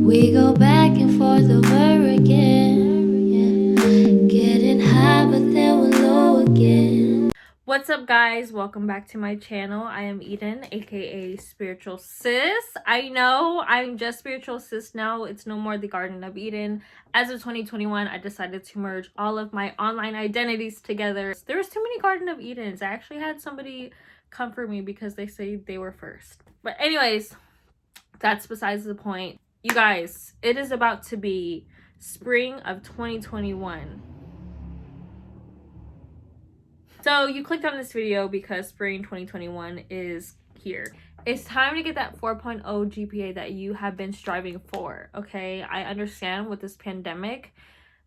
We go back and forth over again, yeah. Getting high but then we're low again. What's up, guys? Welcome back to my channel. I am Eden, aka Spiritual Sis. I know I'm just Spiritual Sis now. It's no more the Garden of Eden. As of 2021, I decided to merge all of my online identities together. There was too many Garden of Edens. I actually had somebody comfort me because they say they were first. But anyways, that's besides the point. You guys, it is about to be spring of 2021. So you clicked on this video because spring 2021 is here. It's time to get that 4.0 GPA that you have been striving for, okay? I understand with this pandemic,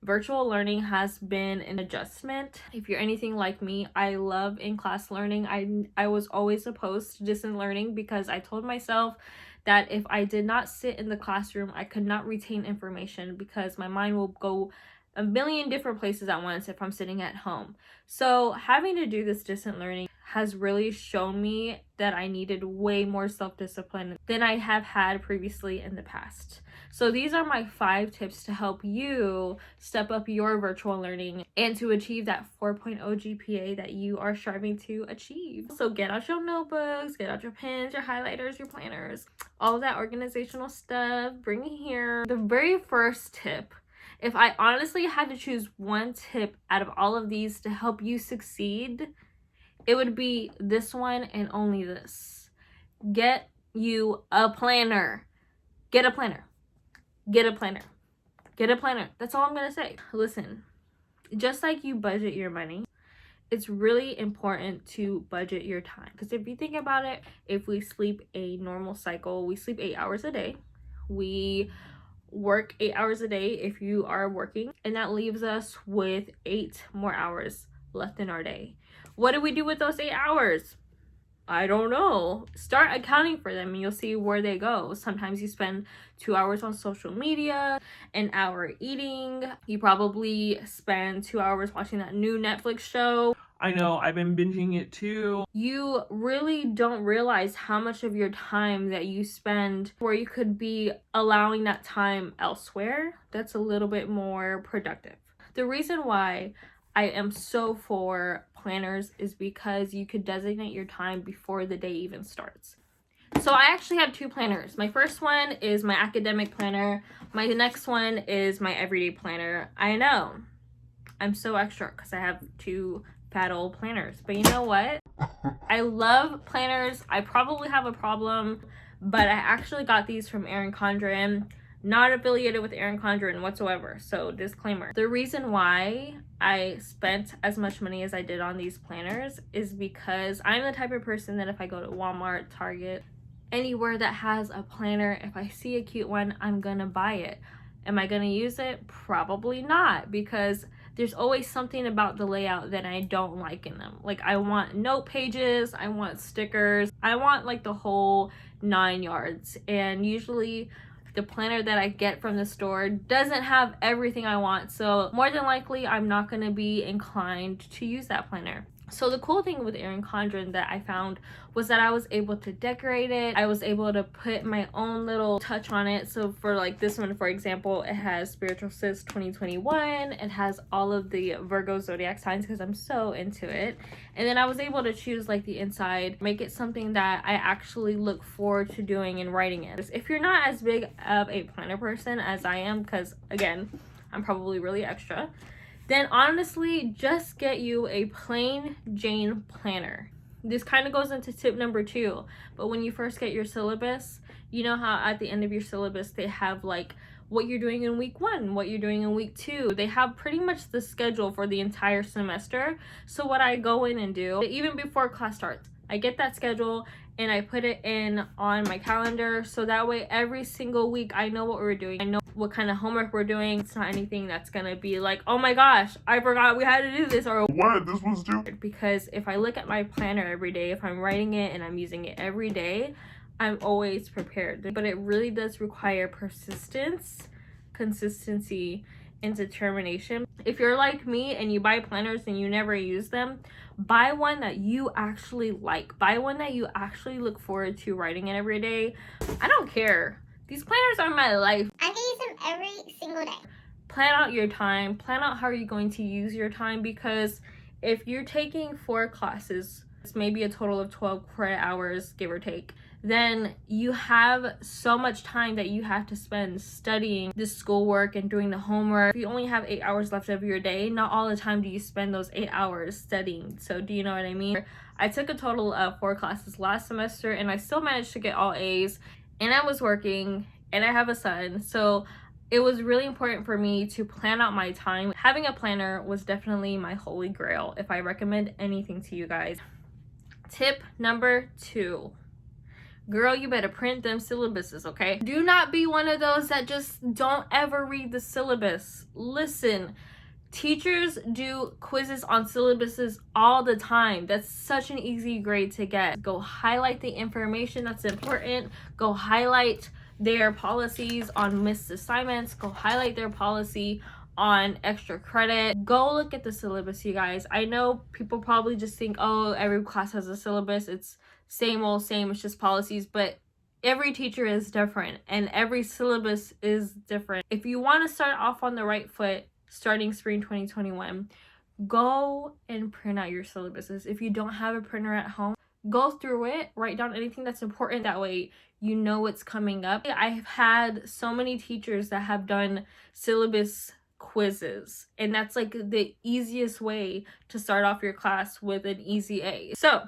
virtual learning has been an adjustment. If you're anything like me, I love in-class learning. I was always opposed to distant learning because I told myself that if I did not sit in the classroom, I could not retain information because my mind will go a million different places at once if I'm sitting at home. So having to do this distant learning has really shown me that I needed way more self-discipline than I have had previously in the past. So these are my 5 tips to help you step up your virtual learning and to achieve that 4.0 GPA that you are striving to achieve. So get out your notebooks, get out your pens, your highlighters, your planners, all of that organizational stuff, bring it here. The very first tip, if I honestly had to choose one tip out of all of these to help you succeed, it would be this one and only this. Get you a planner. Get a planner. Get a planner. Get a planner. That's all I'm going to say. Listen, just like you budget your money, it's really important to budget your time. Because if you think about it, if we sleep a normal cycle, we sleep 8 hours a day. We work 8 hours a day if you are working, and that leaves us with 8 more hours left in our day. What do we do with those 8 hours? I don't know. Start accounting for them and you'll see where they go. Sometimes you spend 2 hours on social media, an hour eating. You probably spend 2 hours watching that new Netflix show. I know, I've been binging it too. You really don't realize how much of your time that you spend where you could be allowing that time elsewhere that's a little bit more productive. The reason why I am so for planners is because you could designate your time before the day even starts. So I actually have 2 planners. My first one is my academic planner. My next one is my everyday planner. I know, I'm so extra because I have 2 fat old planners, but you know what? I love planners. I probably have a problem, but I actually got these from Erin Condren. Not affiliated with Erin Condren whatsoever, so disclaimer. The reason why I spent as much money as I did on these planners is because I'm the type of person that if I go to Walmart, Target, anywhere that has a planner, if I see a cute one, I'm gonna buy it. Am I gonna use it? Probably not, because there's always something about the layout that I don't like in them. Like, I want note pages, I want stickers, I want like the whole 9 yards. And usually the planner that I get from the store doesn't have everything I want. So more than likely, I'm not going to be inclined to use that planner. So the cool thing with Erin Condren that I found was that I was able to decorate it. I was able to put my own little touch on it. So for like this one, for example, it has Spiritual Sis 2021. It has all of the Virgo zodiac signs because I'm so into it. And then I was able to choose like the inside, make it something that I actually look forward to doing and writing in. If you're not as big of a planner person as I am, because again, I'm probably really extra, then honestly, just get you a plain Jane planner. This kind of goes into tip number 2, but when you first get your syllabus, you know how at the end of your syllabus, they have like what you're doing in week 1, what you're doing in week 2. They have pretty much the schedule for the entire semester. So what I go in and do, even before class starts, I get that schedule and I put it in on my calendar. So that way every single week I know what we're doing. I know what kind of homework we're doing. It's not anything that's gonna be like, oh my gosh, I forgot we had to do this, or What? This was due? Because if I look at my planner every day, if I'm writing it and I'm using it every day, I'm always prepared. But it really does require persistence, consistency, and determination. If you're like me and you buy planners and you never use them, buy one that you actually like. Buy one that you actually look forward to writing in every day. I don't care. These planners are my life. I'm every single day. Plan out your time, plan out how you're going to use your time, because if you're taking 4 classes, it's maybe a total of 12 credit hours, give or take, then you have so much time that you have to spend studying the schoolwork and doing the homework. If you only have 8 hours left of your day, not all the time do you spend those 8 hours studying. So do you know what I mean? I took a total of 4 classes last semester and I still managed to get all A's, and I was working and I have a son. So it was really important for me to plan out my time. Having a planner was definitely my holy grail if I recommend anything to you guys. Tip number 2. Girl, you better print them syllabuses, okay? Do not be one of those that just don't ever read the syllabus. Listen, teachers do quizzes on syllabuses all the time. That's such an easy grade to get. Go highlight the information that's important. Go highlight their policies on missed assignments. Go highlight their policy on extra credit. Go look at the syllabus, you guys. I know people probably just think, oh, every class has a syllabus. It's same old same, it's just policies, but every teacher is different and every syllabus is different. If you want to start off on the right foot starting spring 2021, go and print out your syllabuses. If you don't have a printer at home, go through it, write down anything that's important. That way you know what's coming up. I've had so many teachers that have done syllabus quizzes, and that's like the easiest way to start off your class with an easy A. So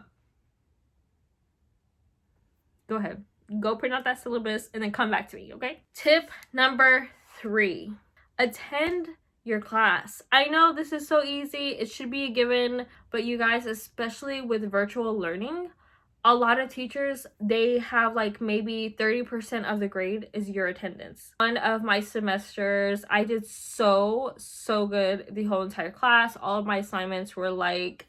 go ahead, go print out that syllabus and then come back to me, okay? Tip number 3, attend your class. I know this is so easy, it should be a given, but you guys, especially with virtual learning, a lot of teachers, they have like maybe 30% of the grade is your attendance. One of my semesters, I did so good the whole entire class. All of my assignments were like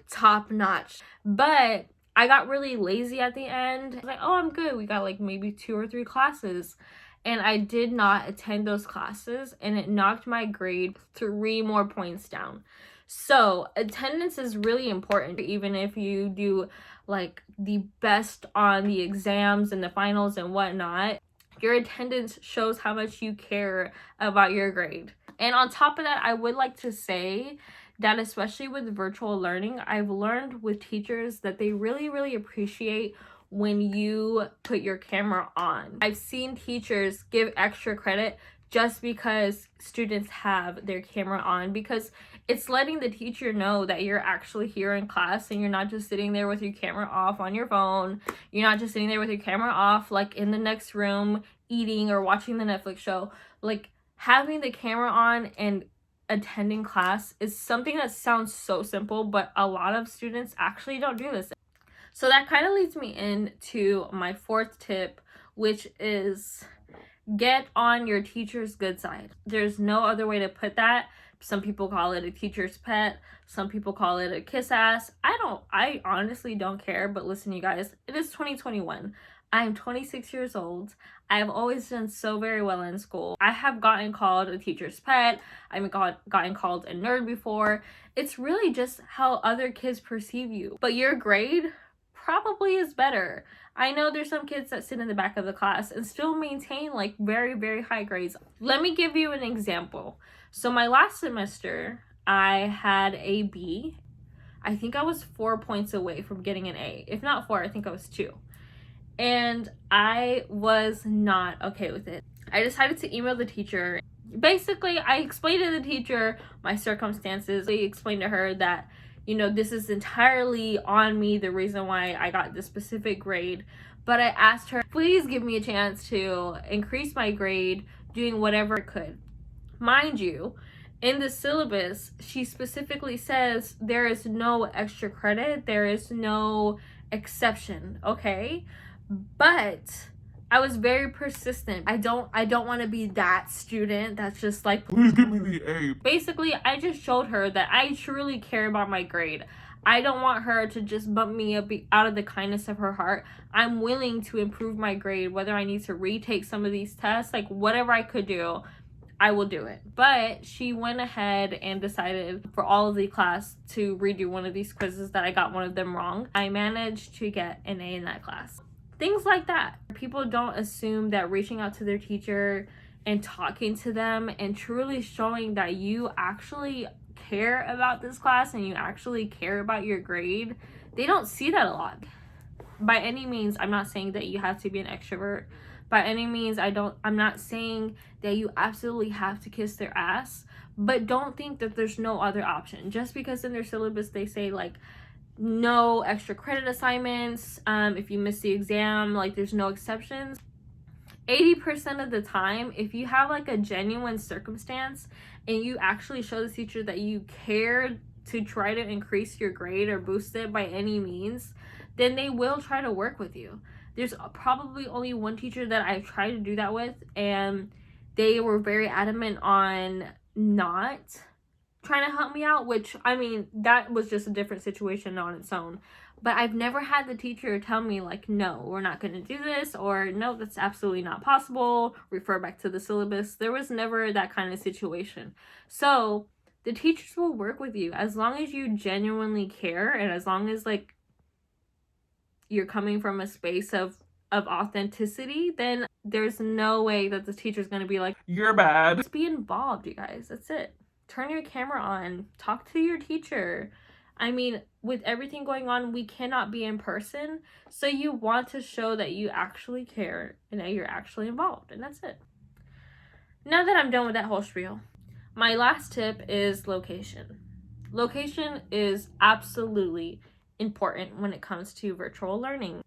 top notch, but I got really lazy at the end. I was like, oh, I'm good. We got like maybe 2 or 3 classes. And I did not attend those classes, and it knocked my grade 3 more points down. So attendance is really important, even if you do like the best on the exams and the finals and whatnot. Your attendance shows how much you care about your grade. And on top of that, I would like to say that especially with virtual learning, I've learned with teachers that they really appreciate when you put your camera on. I've seen teachers give extra credit just because students have their camera on, because it's letting the teacher know that you're actually here in class and you're not just sitting there with your camera off on your phone. You're not just sitting there with your camera off like in the next room eating or watching the Netflix show. Like, having the camera on and attending class is something that sounds so simple, but a lot of students actually don't do this. So that kind of leads me into my 4th tip, which is get on your teacher's good side. There's no other way to put that. Some people call it a teacher's pet. Some people call it a kiss ass. I honestly don't care, but listen, you guys, it is 2021. I am 26 years old. I have always done so very well in school. I have gotten called a teacher's pet. I've gotten called a nerd before. It's really just how other kids perceive you. But your grade probably is better. I know there's some kids that sit in the back of the class and still maintain like very high grades. Let me give you an example. So my last semester, I had a B. I think I was 4 points away from getting an A. If not 4, I think I was 2. And I was not okay with it. I decided to email the teacher. Basically, I explained to the teacher my circumstances. I explained to her that, you know, this is entirely on me, the reason why I got this specific grade. But I asked her, please give me a chance to increase my grade, doing whatever I could. Mind you, in the syllabus, she specifically says there is no extra credit, there is no exception, okay? But I was very persistent. I don't want to be that student that's just like, Please give me the A. Basically, I just showed her that I truly care about my grade. I don't want her to just bump me up out of the kindness of her heart. I'm willing to improve my grade, whether I need to retake some of these tests, like whatever I could do, I will do it. But she went ahead and decided for all of the class to redo one of these quizzes that I got one of them wrong. I managed to get an A in that class. Things like that. People don't assume that reaching out to their teacher and talking to them and truly showing that you actually care about this class and you actually care about your grade, they don't see that a lot. By any means, I'm not saying that you have to be an extrovert. By any means, I'm not saying that you absolutely have to kiss their ass, but don't think that there's no other option. Just because in their syllabus they say like no extra credit assignments, if you miss the exam, like there's no exceptions. 80% of the time, if you have like a genuine circumstance and you actually show the teacher that you care to try to increase your grade or boost it by any means, then they will try to work with you. There's probably only one teacher that I've tried to do that with, and they were very adamant on not trying to help me out, which, I mean, that was just a different situation on its own. But I've never had the teacher tell me like, no, we're not going to do this, or no, that's absolutely not possible, refer back to the syllabus. There was never that kind of situation. So the teachers will work with you as long as you genuinely care, and as long as like you're coming from a space of authenticity, then there's no way that the teacher's going to be like, you're bad. Just be involved, you guys. That's it. Turn your camera on, talk to your teacher. I mean, with everything going on, we cannot be in person, so you want to show that you actually care and that you're actually involved, and that's it. Now that I'm done with that whole spiel, my last tip is location. Location is absolutely important when it comes to virtual learning.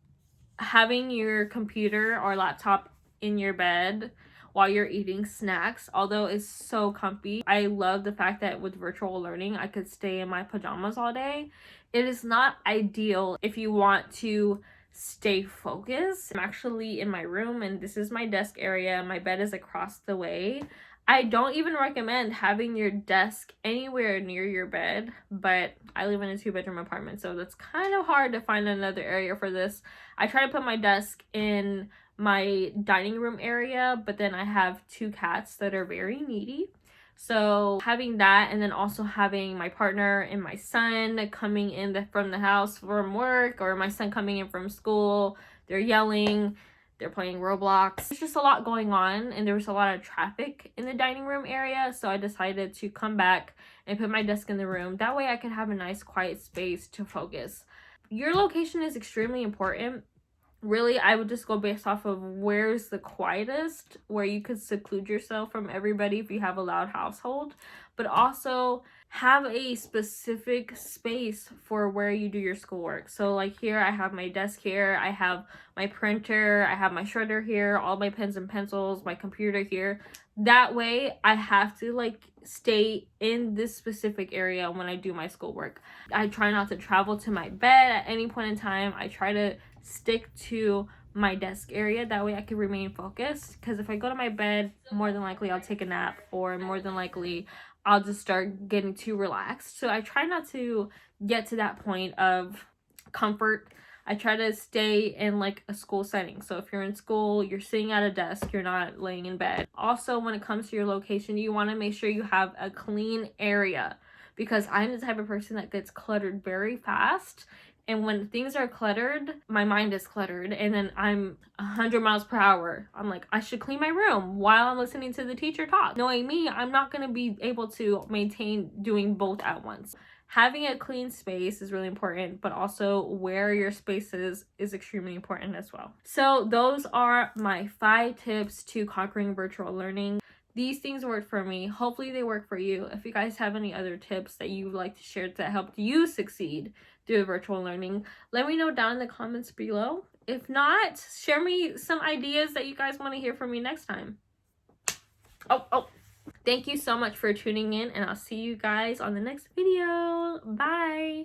Having your computer or laptop in your bed while you're eating snacks, although it's so comfy. I love the fact that with virtual learning, I could stay in my pajamas all day. It is not ideal if you want to stay focused. I'm actually in my room, and this is my desk area. My bed is across the way. I don't even recommend having your desk anywhere near your bed, but I live in a 2-bedroom apartment, so that's kind of hard to find another area for this. I try to put my desk in my dining room area, but then I have 2 cats that are very needy. So having that, and then also having my partner and my son coming in from the house from work, or my son coming in from school, they're yelling, they're playing Roblox. There's just a lot going on, and there was a lot of traffic in the dining room area, so I decided to come back and put my desk in the room. That way I could have a nice quiet space to focus. Your location is extremely important. Really, I would just go based off of where's the quietest, where you could seclude yourself from everybody if you have a loud household, but also have a specific space for where you do your schoolwork. So like here, I have my desk here, I have my printer, I have my shredder here, all my pens and pencils, my computer here. That way, I have to like stay in this specific area when I do my schoolwork. I try not to travel to my bed at any point in time. I try to stick to my desk area. That way I can remain focused, because if I go to my bed, more than likely I'll take a nap, or more than likely I'll just start getting too relaxed. So I try not to get to that point of comfort. I try to stay in like a school setting. So if you're in school, you're sitting at a desk, you're not laying in bed. Also, when it comes to your location, you want to make sure you have a clean area, because I'm the type of person that gets cluttered very fast. And when things are cluttered, my mind is cluttered, and then I'm 100 miles per hour. I'm like, I should clean my room while I'm listening to the teacher talk. Knowing me, I'm not going to be able to maintain doing both at once. Having a clean space is really important, but also where your space is extremely important as well. So those are my 5 tips to conquering virtual learning. These things worked for me. Hopefully they work for you. If you guys have any other tips that you would like to share that helped you succeed through virtual learning, let me know down in the comments below. If not, share me some ideas that you guys want to hear from me next time. Thank you so much for tuning in, and I'll see you guys on the next video. Bye.